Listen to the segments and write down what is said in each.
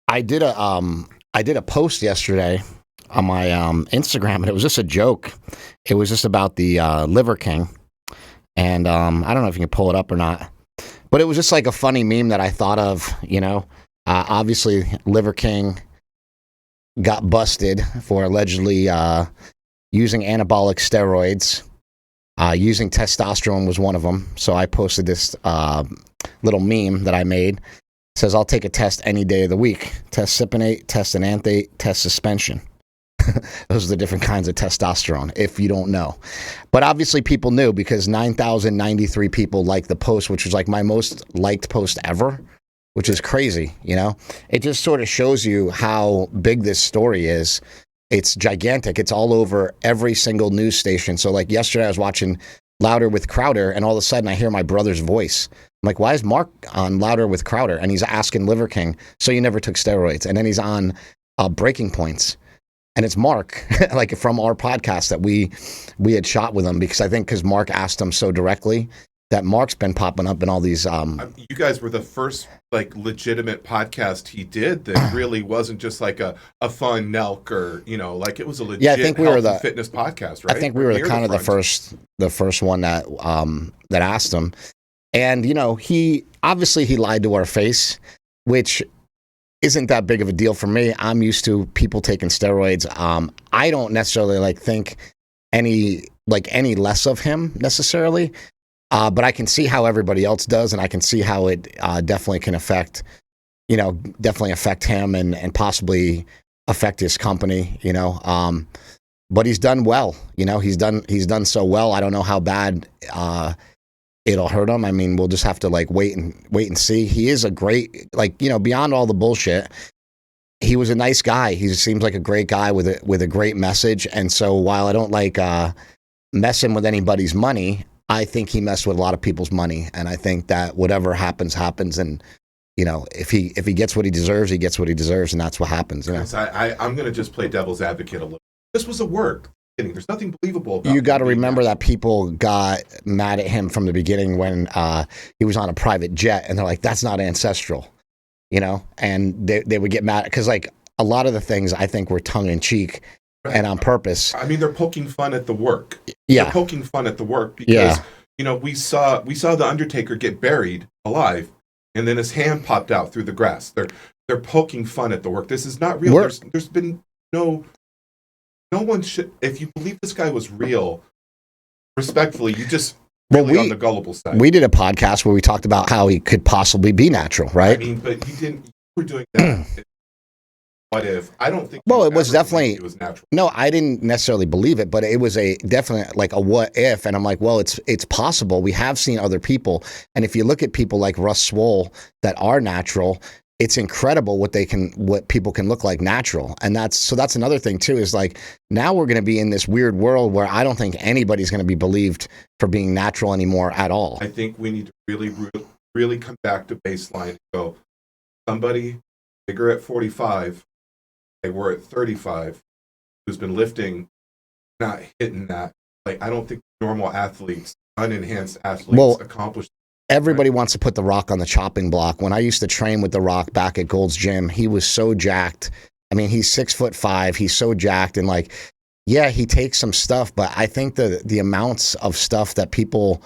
I did a post yesterday on my Instagram, and it was just a joke. It was just about the Liverking, and I don't know if you can pull it up or not, but it was just like a funny meme that I thought of. Obviously Liverking got busted for allegedly using anabolic steroids. Using testosterone was one of them. So I posted this little meme that I made. It says, I'll take a test any day of the week. Test cypionate, test enanthate, test suspension. Those are the different kinds of testosterone, if you don't know. But obviously people knew because 9,093 people liked the post, which was like my most liked post ever, which is crazy, It just sort of shows you how big this story is. It's gigantic. It's all over every single news station. So like yesterday I was watching Louder with Crowder, and all of a sudden I hear my brother's voice. I'm like, why is Mark on Louder with Crowder? And he's asking Liverking, so you never took steroids. And then he's on Breaking Points. And it's Mark, like from our podcast that we had shot with him, because Mark asked him so directly that Mark's been popping up in all these. You guys were the first like legitimate podcast he did that really wasn't just like a fun Nelk or like it was a legit I think we were the fitness podcast, right? I think we were the first one that asked him, and he lied to our face, which isn't that big of a deal for me. I'm used to people taking steroids. I don't necessarily think any less of him necessarily. But I can see how everybody else does, and I can see how it definitely can affect him and possibly affect his company, but he's done well, he's done so well. I don't know how bad it'll hurt him. I mean, we'll just have to wait and see. He is a great, beyond all the bullshit, he was a nice guy. He seems like a great guy with a great message. And so while I don't like messing with anybody's money, I think he messed with a lot of people's money, and I think that whatever happens, and if he gets what he deserves, he gets what he deserves, and that's what happens. I'm going to just play devil's advocate a little. This was a work. There's nothing believable about. You got to remember that people got mad at him from the beginning when he was on a private jet, and they're like, "That's not ancestral," and they would get mad because a lot of the things I think were tongue in cheek. Right. And on purpose. I mean, they're poking fun at the work. Yeah. They're poking fun at the work because, we saw the Undertaker get buried alive, and then his hand popped out through the grass. They're poking fun at the work. This is not real. There's been no one should. If you believe this guy was real, respectfully, you just on the gullible side. We did a podcast where we talked about how he could possibly be natural, right? I mean, but you didn't. You were doing that. What if? I don't think. Well, it was definitely. It was natural. No, I didn't necessarily believe it, but it was a definite a what if, and I'm like, well, it's possible. We have seen other people, and if you look at people like Russ Swole that are natural, it's incredible what people can look like natural, and that's another thing too. Is now we're going to be in this weird world where I don't think anybody's going to be believed for being natural anymore at all. I think we need to really, really come back to baseline and go. Somebody bigger at 45. They were at 35, who's been lifting, not hitting that. I don't think normal athletes, unenhanced athletes accomplish that. Everybody wants to put The Rock on the chopping block. When I used to train with The Rock back at Gold's Gym, he was so jacked. I mean, he's 6'5". He's so jacked. And he takes some stuff, but I think the amounts of stuff that people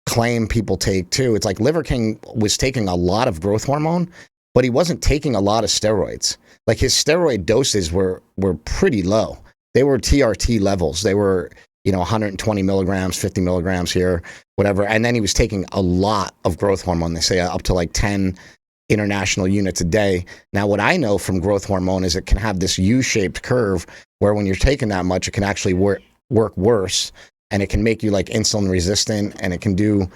claim people take too, it's like Liverking was taking a lot of growth hormone, but he wasn't taking a lot of steroids. His steroid doses were pretty low. They were TRT levels. They were, 120 milligrams, 50 milligrams here, whatever. And then he was taking a lot of growth hormone. They say up to 10 international units a day. Now, what I know from growth hormone is it can have this U-shaped curve where when you're taking that much, it can actually work worse, and it can make you insulin resistant, and it can do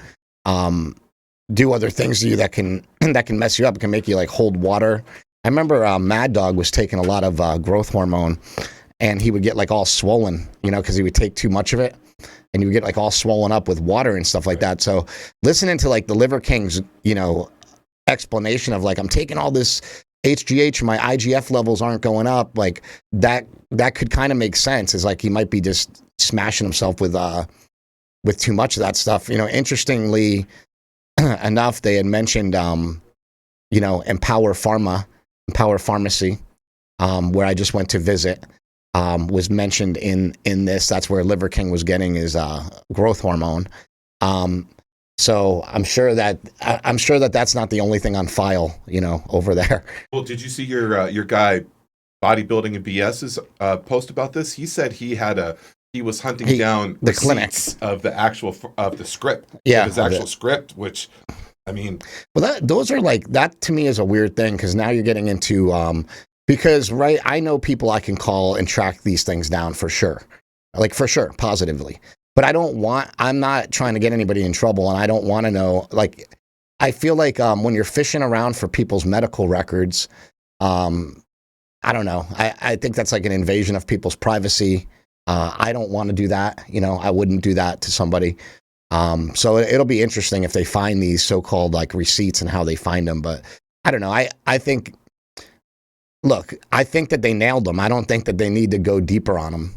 other things to you that can mess you up. It can make you hold water. I remember Mad Dog was taking a lot of growth hormone, and he would get all swollen, because he would take too much of it, and he would get all swollen up with water and stuff like that. So listening to the Liverking's, explanation of I'm taking all this HGH and my IGF levels aren't going up, that could kind of make sense. Is he might be just smashing himself with too much of that stuff. Interestingly enough, they had mentioned, Empower Pharma. Power Pharmacy, where I just went to visit, was mentioned in this. That's where Liverking was getting his growth hormone. So I'm sure that that's not the only thing on file, over there. Well, did you see your guy Bodybuilding and BS's post about this? He said he was hunting down the clinics of the actual of the script, his actual script, which, I mean, well, those are like, that to me is a weird thing, because now you're getting into because right, I know people I can call and track these things down for sure, positively. But I'm not trying to get anybody in trouble, and I don't want to know, like, I feel like when you're fishing around for people's medical records, I don't know. I think that's like an invasion of people's privacy. I don't want to do that. I wouldn't do that to somebody. So it'll be interesting if they find these so-called like receipts and how they find them. But I don't know. I think that they nailed them. I don't think that they need to go deeper on them.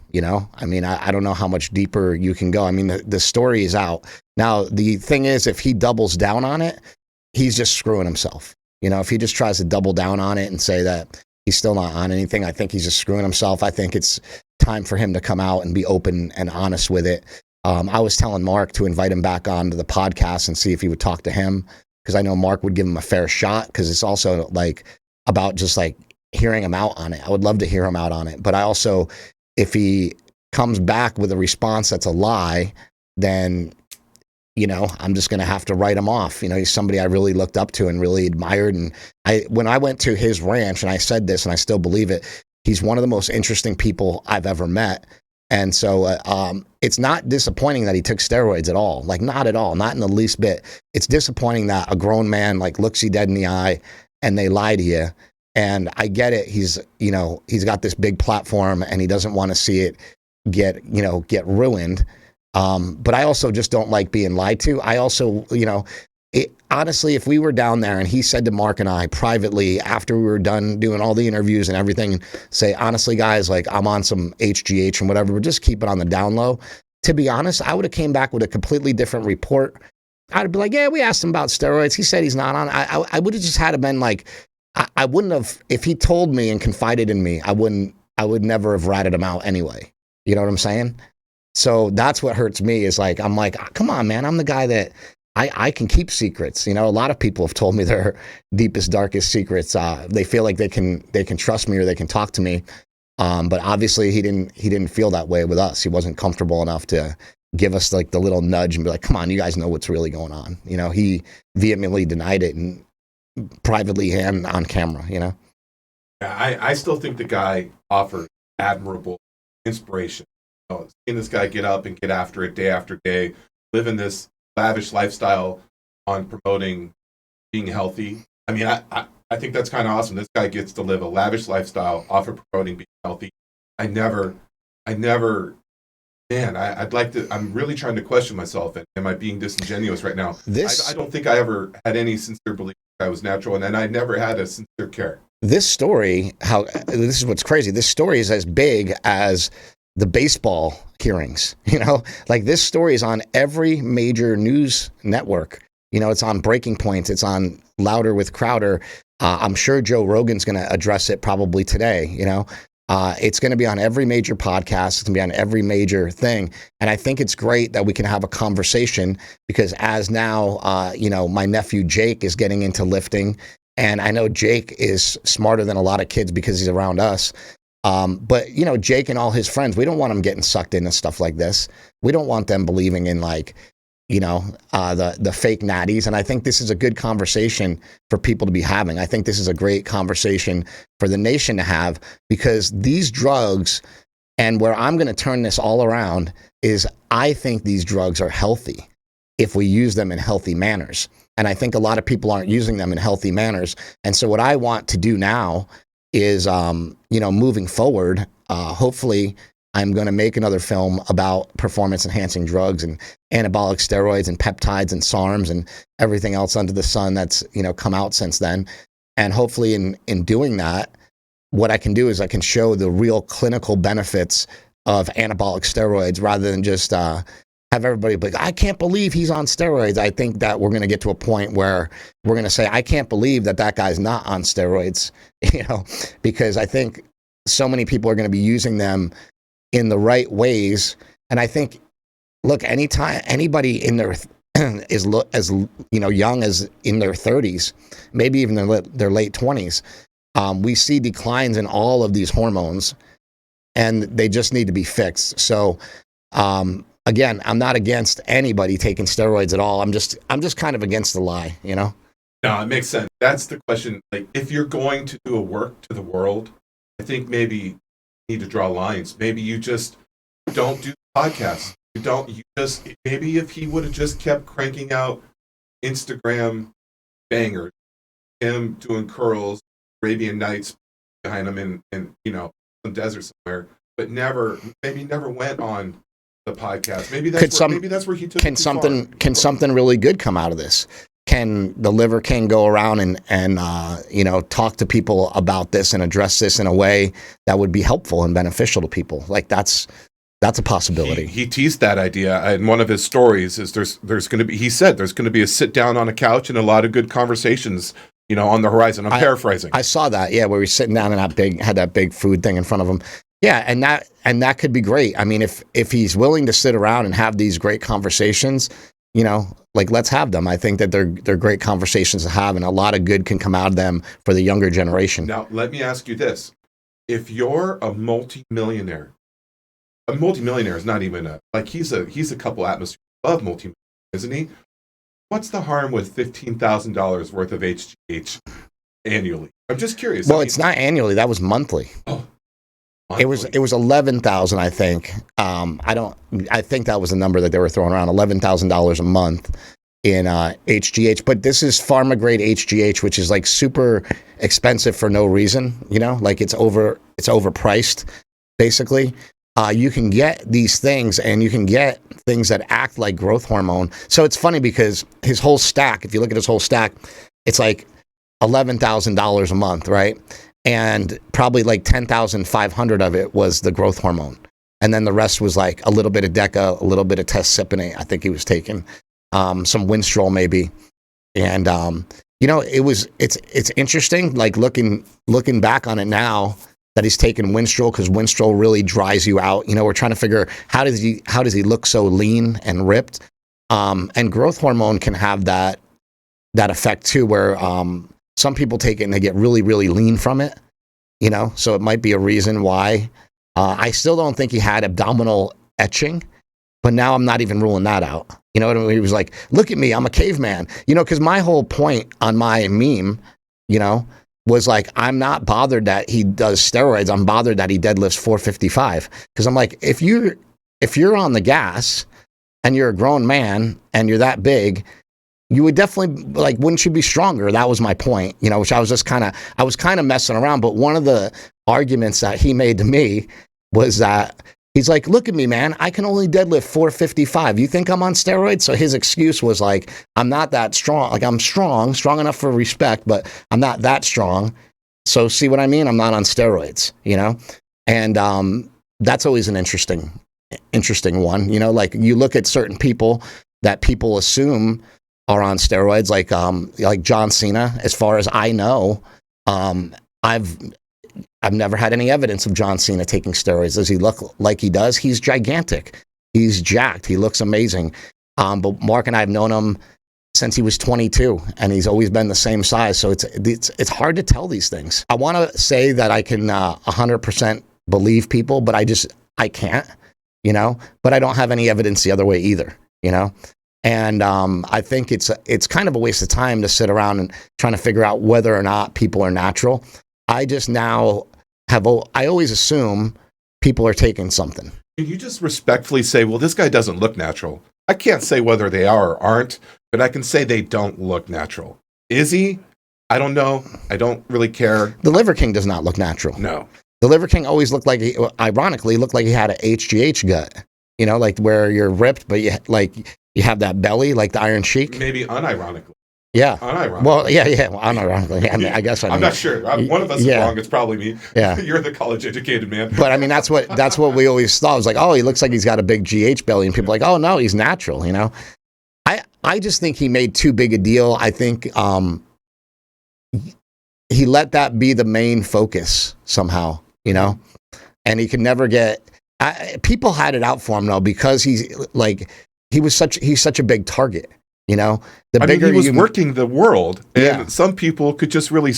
I mean, I don't know how much deeper you can go. I mean, the story is out. Now, the thing is, if he doubles down on it, he's just screwing himself. If he just tries to double down on it and say that he's still not on anything, I think he's just screwing himself. I think it's time for him to come out and be open and honest with it. I was telling Mark to invite him back onto the podcast and see if he would talk to him, because I know Mark would give him a fair shot, because it's also like about just like hearing him out on it. I would love to hear him out on it. But I also, if he comes back with a response that's a lie, then, I'm just going to have to write him off. He's somebody I really looked up to and really admired. And when I went to his ranch, and I said this and I still believe it, he's one of the most interesting people I've ever met. And so it's not disappointing that he took steroids at all. Like, not at all, not in the least bit. It's disappointing that a grown man like looks you dead in the eye and they lie to you. And I get it. He's got this big platform and he doesn't want to see it get ruined. But I also just don't like being lied to. I also, honestly, if we were down there and he said to Mark and I privately after we were done doing all the interviews and everything, say, honestly, guys, like, I'm on some HGH and whatever, but just keep it on the down low. To be honest, I would have came back with a completely different report. I'd be like, yeah, we asked him about steroids. He said he's not on. I would have just had to been like, I wouldn't have, if he told me and confided in me, I would never have ratted him out anyway. You know what I'm saying? So that's what hurts me, is like, I'm like, come on, man, I'm the guy that I can keep secrets. A lot of people have told me their deepest, darkest secrets. They feel like they can trust me or they can talk to me. But obviously he didn't feel that way with us. He wasn't comfortable enough to give us like the little nudge and be like, come on, you guys know what's really going on. He vehemently denied it, and privately and on camera, Yeah, I still think the guy offered admirable inspiration. Seeing this guy get up and get after it day after day, living this lavish lifestyle on promoting being healthy. I mean, I think that's kind of awesome. This guy gets to live a lavish lifestyle off of promoting being healthy. I'd like to, I'm really trying to question myself. And am I being disingenuous right now? I don't think I ever had any sincere belief that I was natural, and then I never had a sincere care. This story, this is what's crazy. This story is as big as the baseball hearings, like this story is on every major news network. It's on Breaking Points. It's on Louder with Crowder. I'm sure Joe Rogan's going to address it probably today. It's going to be on every major podcast. It's going to be on every major thing. And I think it's great that we can have a conversation, because as now, my nephew Jake is getting into lifting, and I know Jake is smarter than a lot of kids because he's around us. But Jake and all his friends, we don't want them getting sucked into stuff like this. We don't want them believing in the fake natties. And I think this is a good conversation for people to be having. I think this is a great conversation for the nation to have, because these drugs, and where I'm going to turn this all around, is I think these drugs are healthy if we use them in healthy manners. And I think a lot of people aren't using them in healthy manners. And so what I want to do now is, moving forward, hopefully I'm going to make another film about performance enhancing drugs and anabolic steroids and peptides and SARMs and everything else under the sun that's, come out since then. And hopefully in doing that, what I can do is I can show the real clinical benefits of anabolic steroids, rather than just have everybody be like, I can't believe he's on steroids. I think that we're going to get to a point where we're going to say, I can't believe that guy's not on steroids, because I think so many people are going to be using them in the right ways. And I think, look, anytime anybody in their is as young as in their 30s, maybe even their late 20s, we see declines in all of these hormones, and they just need to be fixed. So, again, I'm not against anybody taking steroids at all. I'm just kind of against the lie, No, it makes sense. That's the question. Like, if you're going to do a work to the world, I think maybe you need to draw lines. Maybe you just don't do podcasts. Maybe if he would have just kept cranking out Instagram bangers, him doing curls, Arabian Nights behind him in some desert somewhere, but never went on the podcast. Maybe that's where he took it too far. Can something really good come out of this? Can the Liverking go around and talk to people about this and address this in a way that would be helpful and beneficial to people? Like, that's a possibility. He teased that idea in one of his stories. Is there's going to be? He said there's going to be a sit down on a couch and a lot of good conversations, on the horizon. I'm paraphrasing. I saw that. Yeah, where he's sitting down and had that big food thing in front of him. Yeah, and that could be great. I mean, if he's willing to sit around and have these great conversations, let's have them. I think that they're great conversations to have, and a lot of good can come out of them for the younger generation. Now, let me ask you this: if you're a multimillionaire is not even he's a couple atmospheres above multimillionaire, isn't he? What's the harm with $15,000 worth of HGH annually? I'm just curious. Well, it's not annually. That was monthly. Oh, monthly. It was 11,000, I think. I think that was the number that they were throwing around, $11,000 a month in HGH. But this is pharma grade HGH, which is like super expensive for no reason. It's overpriced, basically. You can get these things, and you can get things that act like growth hormone. So it's funny because his whole stack, if you look at his whole stack, it's like $11,000 a month, right? And probably like 10,500 of it was the growth hormone. And then the rest was like a little bit of Deca, a little bit of Testcypinate, I think he was taking, some Winstrol maybe. And, it's interesting, like looking back on it now, that he's taken Winstrol, because Winstrol really dries you out. We're trying to figure how does he look so lean and ripped? And growth hormone can have that effect too, where some people take it and they get really, really lean from it. So it might be a reason why. I still don't think he had abdominal etching, but now I'm not even ruling that out. He was like, look at me, I'm a caveman. Because my whole point on my meme, was like, I'm not bothered that he does steroids. I'm bothered that he deadlifts 455. Because I'm like, if you're on the gas and you're a grown man and you're that big, you would definitely, wouldn't you be stronger? That was my point, which I was kind of messing around. But one of the arguments that he made to me was that he's like, look at me, man, I can only deadlift 455. You think I'm on steroids? So his excuse was like, I'm not that strong. Like, I'm strong enough for respect, but I'm not that strong. So see what I mean? I'm not on steroids, And that's always an interesting one. Like, you look at certain people that people assume are on steroids, like John Cena. As far as I know, I've never had any evidence of John Cena taking steroids. Does he look like he does? He's gigantic. He's jacked. He looks amazing. But Mark and I have known him since he was 22, and he's always been the same size. So it's hard to tell these things. I want to say that I can 100% believe people, but I can't, But I don't have any evidence the other way either, And I think it's kind of a waste of time to sit around and trying to figure out whether or not people are natural. I just now I always assume people are taking something. Can you just respectfully say, well, this guy doesn't look natural? I can't say whether they are or aren't, but I can say they don't look natural. Is he? I don't know. I don't really care. The Liverking does not look natural. No. The Liverking always looked like, ironically, looked like he had a HGH gut. Like where you're ripped, but you have that belly, like the Iron Sheik. Maybe unironically. Yeah. Unironically. Well, yeah. Well, unironically. I mean, I guess I'm not sure. One of us is wrong. It's probably me. Yeah. You're the college-educated man. But I mean, that's what we always thought. It was like, oh, he looks like he's got a big GH belly, and people are like, oh no, he's natural. You know, I just think he made too big a deal. I think he let that be the main focus somehow. You know, and he could never get. People had it out for him though, because he's such a big target. You know, I mean, he was working the world, and some people could just really,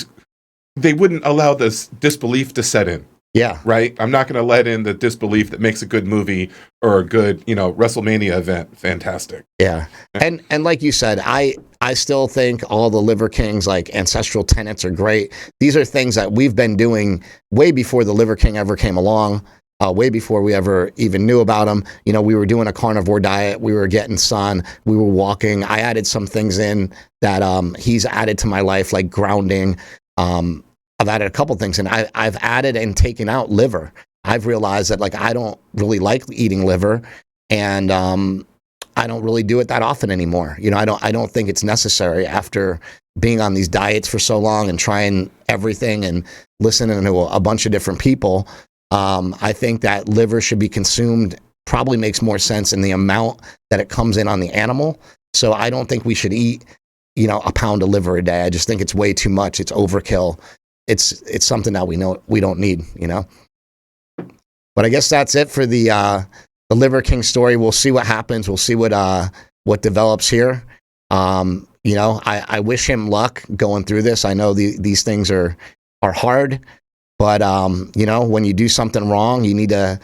they wouldn't allow this disbelief to set in. Yeah. Right. I'm not going to let in the disbelief that makes a good movie or a good, WrestleMania event fantastic. Yeah. And like you said, I still think all the Liver King's like ancestral tenets are great. These are things that we've been doing way before the Liver King ever came along. Way before we ever even knew about him. You know, we were doing a carnivore diet. We were getting sun. We were walking. I added some things in that he's added to my life, like grounding. I've added a couple things, and I've added and taken out liver. I've realized that like I don't really like eating liver, and I don't really do it that often anymore. You know, I don't think it's necessary after being on these diets for so long and trying everything and listening to a bunch of different people. I think that liver should be consumed, probably makes more sense in the amount that it comes in on the animal. So I don't think we should eat, a pound of liver a day. I just think it's way too much. It's overkill. It's something that we know we don't need, But I guess that's it for the Liver King story. We'll see what happens. We'll see what develops here. I wish him luck going through this. I know these things are hard. But, when you do something wrong, you need to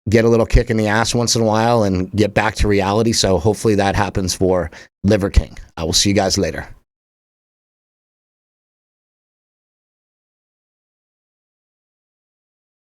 get a little kick in the ass once in a while and get back to reality. So hopefully that happens for Liver King. I will see you guys later.